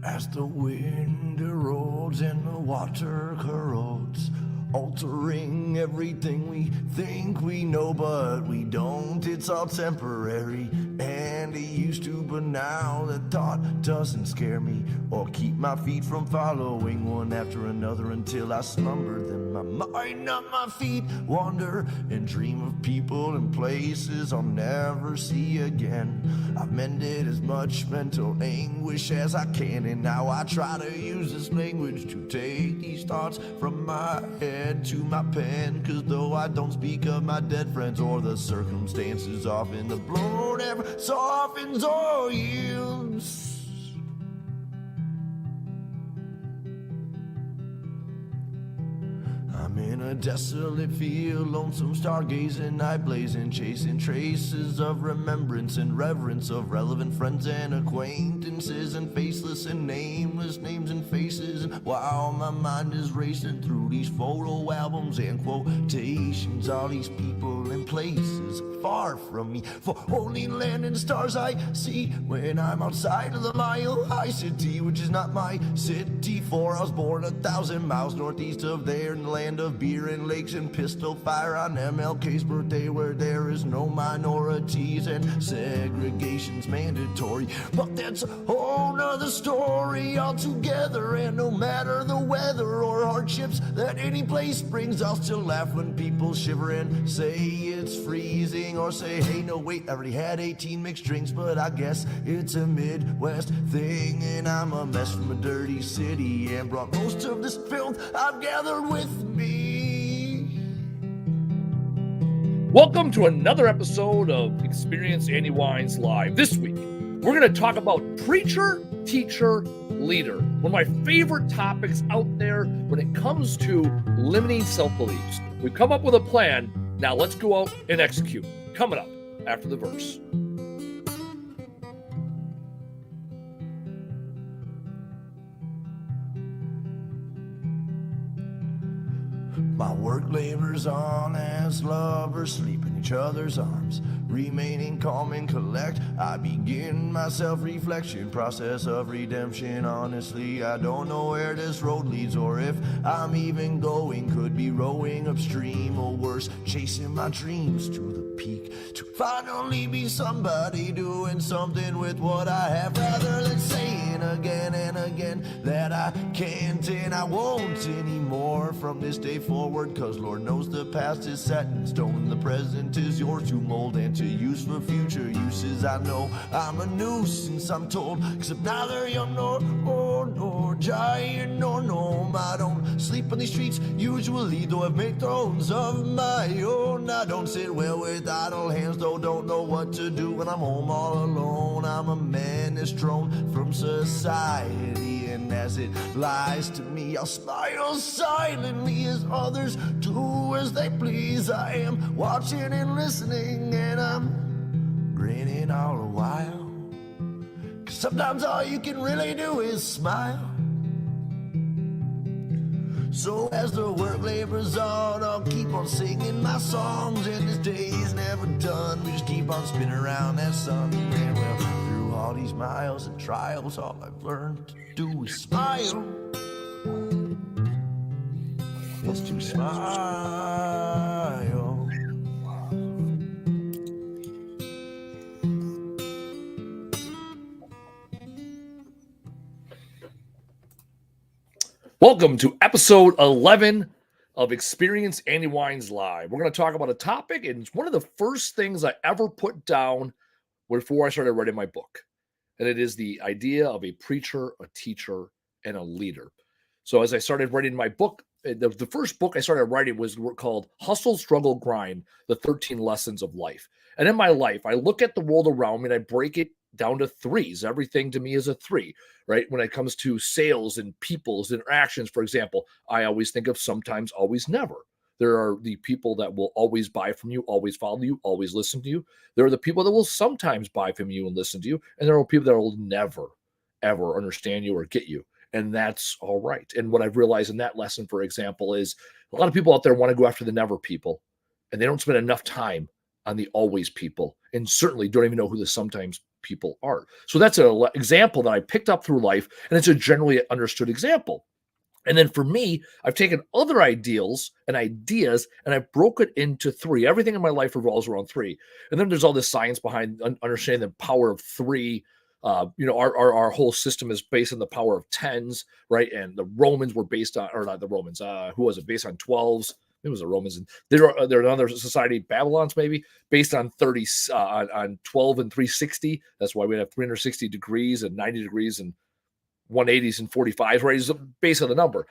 As the wind erodes and the water corrodes, altering everything we think we know, but we don't. It's all temporary, and it used to, but now the thought doesn't scare me or keep my feet from following one after another until I slumber. Then my mind on my feet wander and dream of people and places I'll never see again. I've mended as much mental anguish as I can, and now I try to use this language to take these thoughts from my head to my pen. Cause though I don't speak of my dead friends or the circumstances, often the blow never softens or yields. I'm in a desolate field, lonesome stargazing, night blazing, chasing traces of remembrance and reverence of relevant friends and acquaintances, and faceless and nameless names and faces. And while my mind is racing through these photo albums and quotations, all these people and places far from me, for only land and stars I see when I'm outside of the Mile High City, which is not my city, for I was born 1,000 miles northeast of there in the land of beer and lakes and pistol fire on MLK's birthday, where there is no minorities and segregation's mandatory. But that's a whole nother story altogether, and no matter the weather or hardships that any place brings, I'll still laugh when people shiver and say it's freezing, or say, hey, no, wait, I already had 18 mixed drinks, but I guess it's a Midwest thing, and I'm a mess from a dirty city and brought most of this filth I've gathered with me. Welcome to another episode of Experience Andy Weins Live. This week, we're going to talk about preacher, teacher, leader. One of my favorite topics out there when it comes to limiting self-beliefs. We've come up with a plan. Now let's go out and execute. Coming up after the verse. My work labors on as lovers sleep in each other's arms, remaining calm and collect. I begin my self-reflection process of redemption. Honestly, I don't know where this road leads, or if I'm even going. Could be rowing upstream, or worse, chasing my dreams to the peak, to finally be somebody doing something with what I have, rather than saying again and again that I can't and I won't anymore from this day forward. Cause Lord knows the past is set in stone, the present is yours to mold and to use for future uses. I know I'm a nuisance, I'm told, cause I'm neither young nor giant nor gnome. I don't sleep on these streets usually, though I've made thrones of my own. I don't sit well with idle hands, though don't know what to do when I'm home all alone. I'm a menace thrown from society, and as it lies to me, I'll smile silently as others do as they please. I am watching and listening, and I'm grinning all the while, cause sometimes all you can really do is smile. So as the work labors on, I'll keep on singing my songs, and this day's never done. We just keep on spinning around that sun, and well, through all these miles and trials, all I've learned to do is smile. Is to smile. Welcome to episode 11 of Experience Andy Weins Live. We're going to talk about a topic, and it's one of the first things I ever put down before I started writing my book. And it is the idea of a preacher, a teacher, and a leader. So as I started writing my book, the first book I started writing was called Hustle, Struggle, Grind, the 13 Lessons of Life. And in my life, I look at the world around me and I break it down to threes. Everything to me is a three, right? When it comes to sales and people's interactions, for example, I always think of sometimes, always, never. There are the people that will always buy from you, always follow you, always listen to you. There are the people that will sometimes buy from you and listen to you. And there are people that will never, ever understand you or get you. And that's all right. And what I've realized in that lesson, for example, is a lot of people out there want to go after the never people, and they don't spend enough time on the always people, and certainly don't even know who the sometimes people are. So that's an example that I picked up through life, and it's a generally understood example. And then for me, I've taken other ideals and ideas and I've broke it into three. Everything in my life revolves around three. And then there's all this science behind understanding the power of three. Our whole system is based on the power of tens, right? And the Romans were based on, or not the Romans, who was it? Based on 12s. It was the Romans. And they're another society, Babylon's maybe, based on 30, on 12 and 360. That's why we have 360 degrees and 90 degrees and 180s and 45s, right? It's based on the number.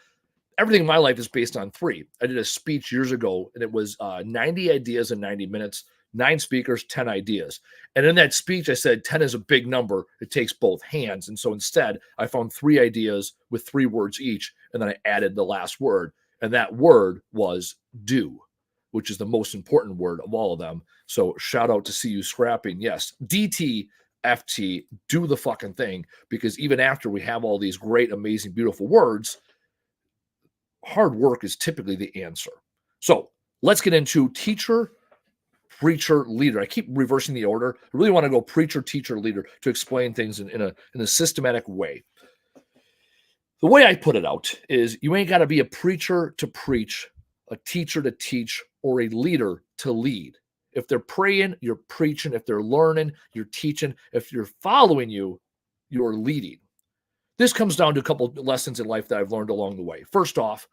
Everything in my life is based on three. I did a speech years ago, and it was 90 ideas in 90 minutes, 9 speakers, 10 ideas. And in that speech, I said 10 is a big number. It takes both hands. And so instead, I found 3 ideas with 3 words each, and then I added the last word. And that word was do, which is the most important word of all of them. So shout out to See You Scrapping. Yes, DT. FT, do the fucking thing, because even after we have all these great, amazing, beautiful words, hard work is typically the answer. So let's get into teacher, preacher, leader. I keep reversing the order. I really want to go preacher, teacher, leader to explain things in a systematic way. The way I put it out is you ain't got to be a preacher to preach, a teacher to teach, or a leader to lead. If they're praying, you're preaching. If they're learning, you're teaching. If you're following you, you're leading. This comes down to a couple of lessons in life that I've learned along the way. First off,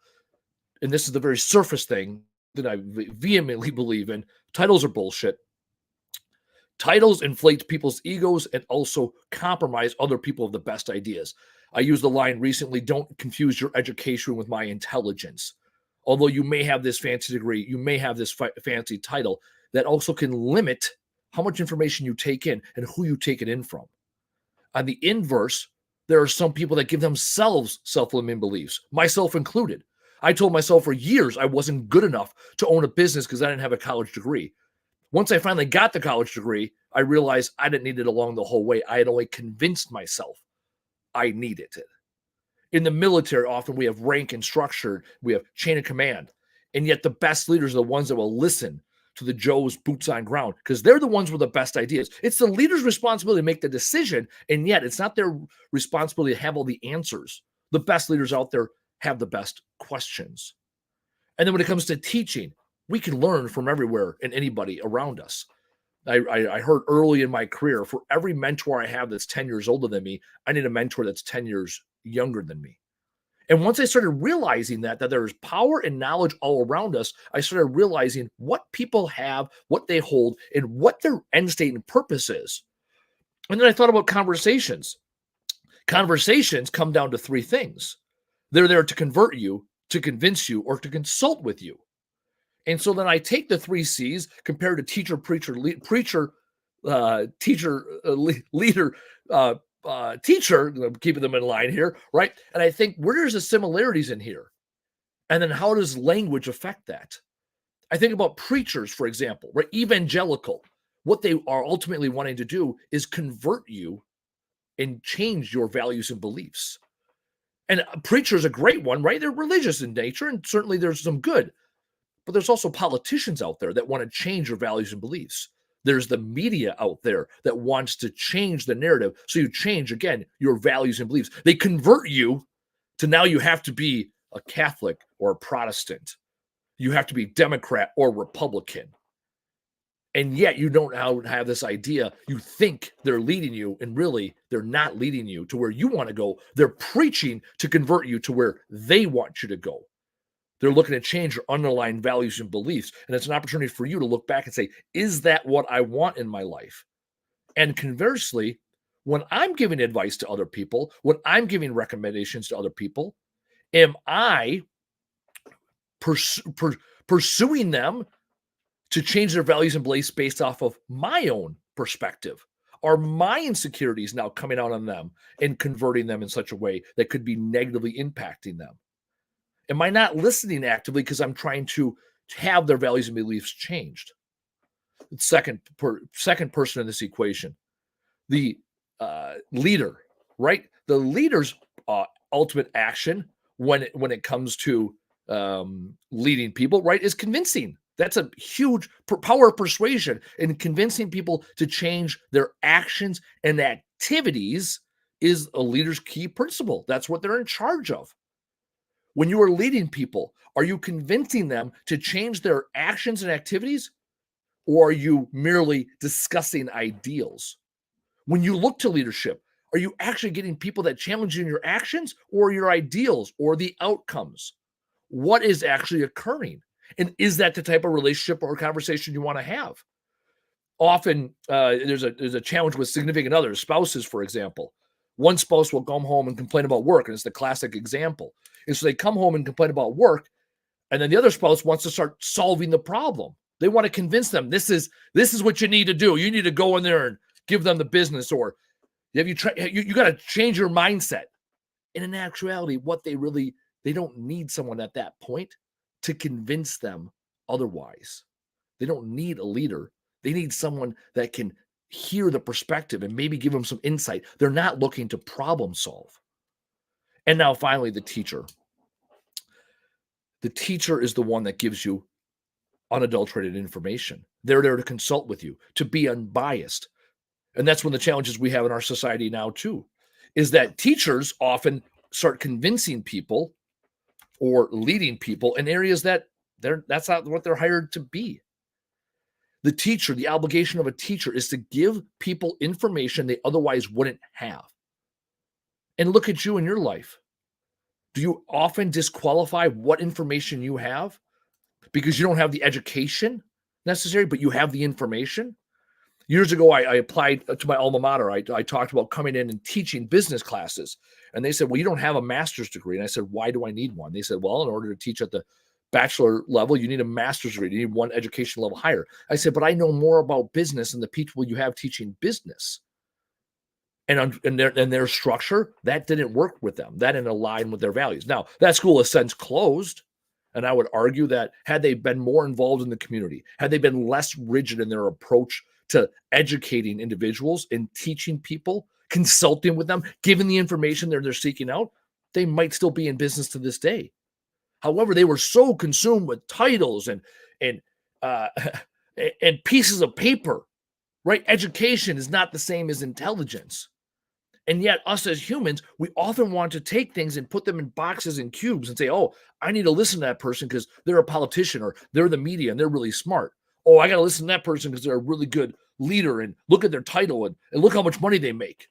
and this is the very surface thing that I vehemently believe in, titles are bullshit. Titles inflate people's egos and also compromise other people of the best ideas. I used the line recently, don't confuse your education with my intelligence. Although you may have this fancy degree, you may have this fancy title, that also can limit how much information you take in and who you take it in from. On the inverse, there are some people that give themselves self-limiting beliefs, myself included. I told myself for years I wasn't good enough to own a business because I didn't have a college degree. Once I finally got the college degree, I realized I didn't need it along the whole way. I had only convinced myself I needed it. In the military, often we have rank and structure, we have chain of command, and yet the best leaders are the ones that will listen to the Joes boots on ground, because they're the ones with the best ideas. It's the leader's responsibility to make the decision, and yet it's not their responsibility to have all the answers. The best leaders out there have the best questions. And then when it comes to teaching, we can learn from everywhere and anybody around us. I heard early in my career, for every mentor I have that's 10 years older than me, I need a mentor that's 10 years younger than me. And once I started realizing that there's power and knowledge all around us, I started realizing what people have, what they hold, and what their end state and purpose is. And then I thought about conversations. Conversations come down to 3 things. They're there to convert you, to convince you, or to consult with you. And so then I take the 3 C's compared to teacher, preacher, leader, teacher, keeping them in line here, right? And I think, where's the similarities in here? And then how does language affect that? I think about preachers, for example, right? Evangelical. What they are ultimately wanting to do is convert you and change your values and beliefs. And a preacher is a great one, right? They're religious in nature, and certainly there's some good. But there's also politicians out there that want to change your values and beliefs. There's the media out there that wants to change the narrative. So you change, again, your values and beliefs. They convert you to now you have to be a Catholic or a Protestant. You have to be Democrat or Republican. And yet you don't have this idea. You think they're leading you, and really they're not leading you to where you want to go. They're preaching to convert you to where they want you to go. They're looking to change your underlying values and beliefs. And it's an opportunity for you to look back and say, is that what I want in my life? And conversely, when I'm giving advice to other people, when I'm giving recommendations to other people, am I pursuing them to change their values and beliefs based off of my own perspective? Are my insecurities now coming out on them and converting them in such a way that could be negatively impacting them? Am I not listening actively because I'm trying to have their values and beliefs changed? Second person in this equation, the leader, right? The leader's ultimate action when it comes to leading people, right, is convincing. That's a huge power of persuasion in convincing people to change their actions and activities is a leader's key principle. That's what they're in charge of. When you are leading people, are you convincing them to change their actions and activities, or are you merely discussing ideals? When you look to leadership, are you actually getting people that challenge you in your actions or your ideals or the outcomes? What is actually occurring? And is that the type of relationship or conversation you want to have? Often there's a challenge with significant others, spouses, for example. One spouse will come home and complain about work, and it's the classic example. And so they come home and complain about work, and then the other spouse wants to start solving the problem. They want to convince them this is what you need to do. You need to go in there and give them the business, or you got to change your mindset. And in actuality, they don't need someone at that point to convince them otherwise. They don't need a leader. They need someone that can hear the perspective and maybe give them some insight. They're not looking to problem solve. And now finally, the teacher. The teacher is the one that gives you unadulterated information. They're there to consult with you, to be unbiased. And that's one of the challenges we have in our society now too, is that teachers often start convincing people or leading people in areas that's not what they're hired to be. The teacher, the obligation of a teacher is to give people information they otherwise wouldn't have. And look at you in your life. Do you often disqualify what information you have because you don't have the education necessary, but you have the information? Years ago, I applied to my alma mater. I talked about coming in and teaching business classes. And they said, well, you don't have a master's degree. And I said, why do I need one? They said, well, in order to teach at the bachelor level, you need a master's degree. You need one education level higher. I said, but I know more about business than the people you have teaching business. And their structure, that didn't work with them. That didn't align with their values. Now, that school has since closed. And I would argue that had they been more involved in the community, had they been less rigid in their approach to educating individuals and teaching people, consulting with them, giving the information they're seeking out, they might still be in business to this day. However, they were so consumed with titles and pieces of paper, right? Education is not the same as intelligence. And yet us as humans, we often want to take things and put them in boxes and cubes and say, oh, I need to listen to that person because they're a politician or they're the media and they're really smart. Oh, I got to listen to that person because they're a really good leader and look at their title and look how much money they make.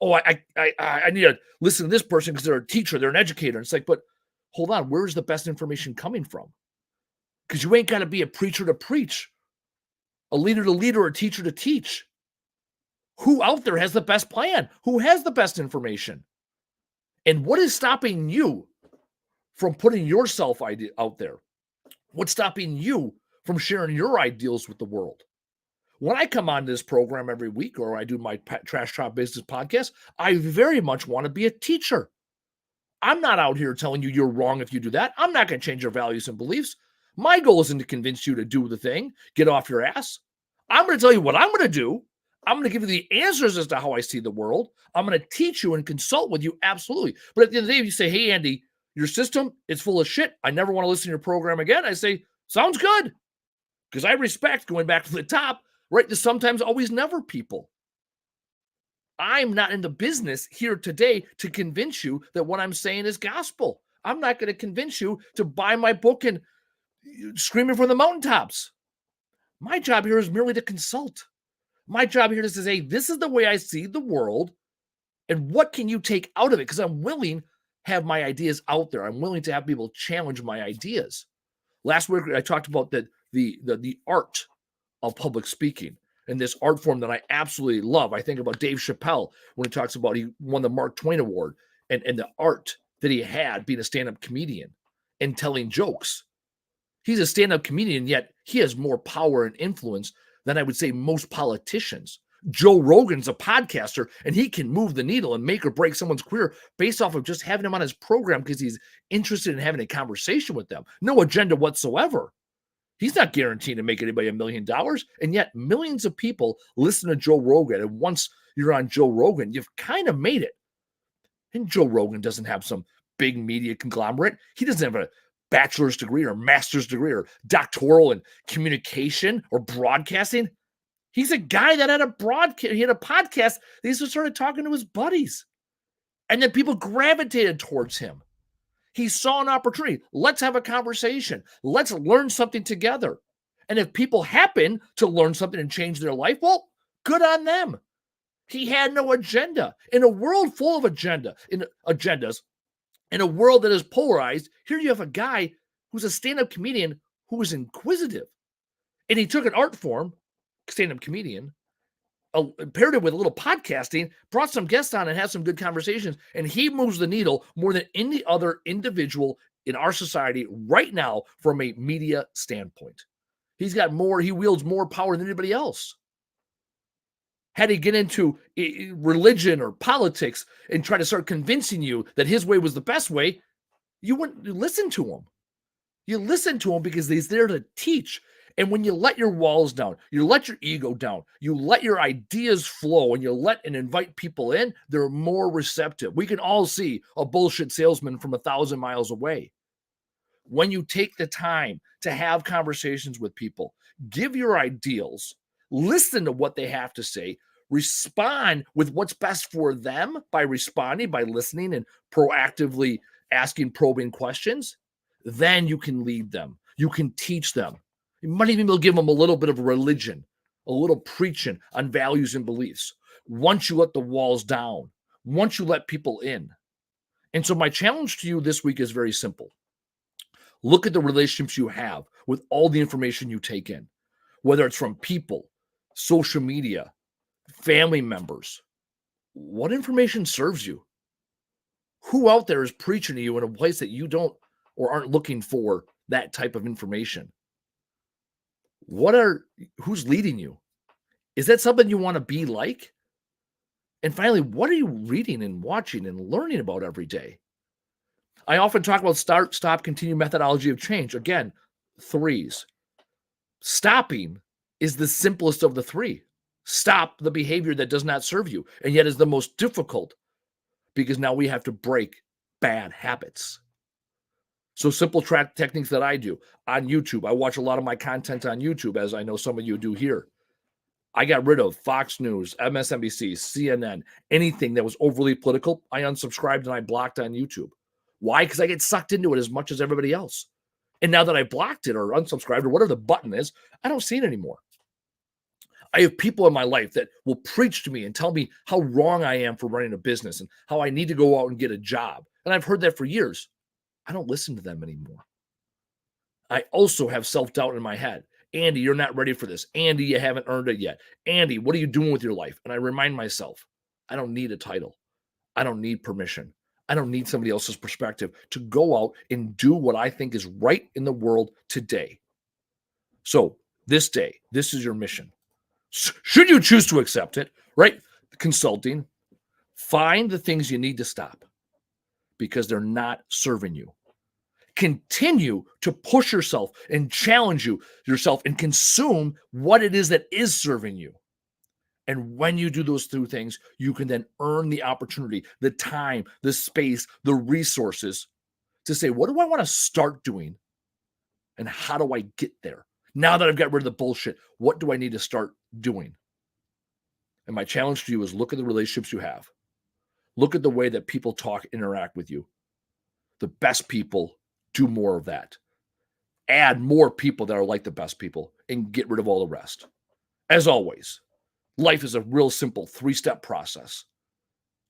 Oh, I need to listen to this person because they're a teacher, they're an educator. And it's like, but hold on, where's the best information coming from? Because you ain't got to be a preacher to preach, a leader to lead, or a teacher to teach. Who out there has the best plan? Who has the best information? And what is stopping you from putting yourself out there? What's stopping you from sharing your ideals with the world? When I come on this program every week or I do my Trash Talk Business podcast, I very much want to be a teacher. I'm not out here telling you you're wrong if you do that. I'm not going to change your values and beliefs. My goal isn't to convince you to do the thing, get off your ass. I'm going to tell you what I'm going to do. I'm going to give you the answers as to how I see the world. I'm going to teach you and consult with you. Absolutely. But at the end of the day, if you say, hey, Andy, your system is full of shit. I never want to listen to your program again. I say, sounds good. Because I respect going back to the top, right? The sometimes, always, never people. I'm not in the business here today to convince you that what I'm saying is gospel. I'm not going to convince you to buy my book and screaming from the mountaintops. My job here is merely to consult. My job here is to say, this is the way I see the world, and what can you take out of it? Because I'm willing to have my ideas out there. I'm willing to have people challenge my ideas. Last week, I talked about the art of public speaking and this art form that I absolutely love. I think about Dave Chappelle when he talks about he won the Mark Twain Award and the art that he had being a stand-up comedian and telling jokes. He's a stand-up comedian, yet he has more power and influence than I would say most politicians. Joe Rogan's a podcaster, and he can move the needle and make or break someone's career based off of just having him on his program because he's interested in having a conversation with them. No agenda whatsoever. He's not guaranteed to make anybody $1 million, and yet millions of people listen to Joe Rogan, and once you're on Joe Rogan, you've kind of made it. And Joe Rogan doesn't have some big media conglomerate. He doesn't have a bachelor's degree or master's degree or doctoral in communication or broadcasting. He's a guy that had a podcast. He just started talking to his buddies. And then people gravitated towards him. He saw an opportunity. Let's have a conversation. Let's learn something together. And if people happen to learn something and change their life, well, good on them. He had no agenda. In a world full of agendas, in a world that is polarized, here you have a guy who's a stand-up comedian who is inquisitive. And he took an art form, stand-up comedian, paired it with a little podcasting, brought some guests on and had some good conversations, and he moves the needle more than any other individual in our society right now from a media standpoint. He wields more power than anybody else. Had he get into religion or politics and try to start convincing you that his way was the best way, you wouldn't listen to him. You listen to him because he's there to teach. And when you let your walls down, you let your ego down, you let your ideas flow, and you let and invite people in, they're more receptive. We can all see a bullshit salesman from 1,000 miles away. When you take the time to have conversations with people, give your ideals, listen to what they have to say, respond with what's best for them by responding, by listening and proactively asking probing questions, then you can lead them. You can teach them. You might even be able to give them a little bit of religion, a little preaching on values and beliefs. Once you let the walls down, once you let people in. And so my challenge to you this week is very simple. Look at the relationships you have with all the information you take in, whether it's from people, social media, family members. What information serves you? Who out there is preaching to you in a place that you don't or aren't looking for that type of information? Who's leading you? Is that something you want to be like? And finally, what are you reading and watching and learning about every day? I often talk about start, stop, continue methodology of change. Again, 3s. Stopping is the simplest of the 3. Stop the behavior that does not serve you, and yet is the most difficult because now we have to break bad habits. So simple techniques that I do on YouTube. I watch a lot of my content on YouTube, as I know some of you do here. I got rid of Fox News, MSNBC, CNN, anything that was overly political. I unsubscribed and I blocked on YouTube. Why? Because I get sucked into it as much as everybody else. And now that I blocked it or unsubscribed or whatever the button is, I don't see it anymore. I have people in my life that will preach to me and tell me how wrong I am for running a business and how I need to go out and get a job. And I've heard that for years. I don't listen to them anymore. I also have self-doubt in my head. Andy, you're not ready for this. Andy, you haven't earned it yet. Andy, what are you doing with your life? And I remind myself, I don't need a title. I don't need permission. I don't need somebody else's perspective to go out and do what I think is right in the world today. So this day, this is your mission. Should you choose to accept it, right? Consulting, find the things you need to stop because they're not serving you. Continue to push yourself and challenge yourself and consume what it is that is serving you. And when you do those 2 things, you can then earn the opportunity, the time, the space, the resources to say, what do I want to start doing? And how do I get there? Now that I've got rid of the bullshit, what do I need to start doing? And my challenge to you is look at the relationships you have. Look at the way that people talk, interact with you. The best people do more of that. Add more people that are like the best people and get rid of all the rest. As always, life is a real simple 3-step process.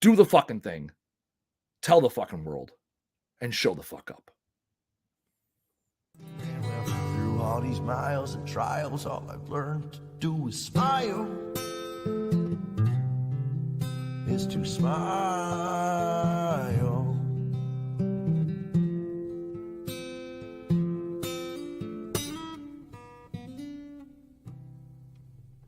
Do the fucking thing, tell the fucking world, and show the fuck up. Through all these miles and trials, all I've learned to do is smile. Is to smile.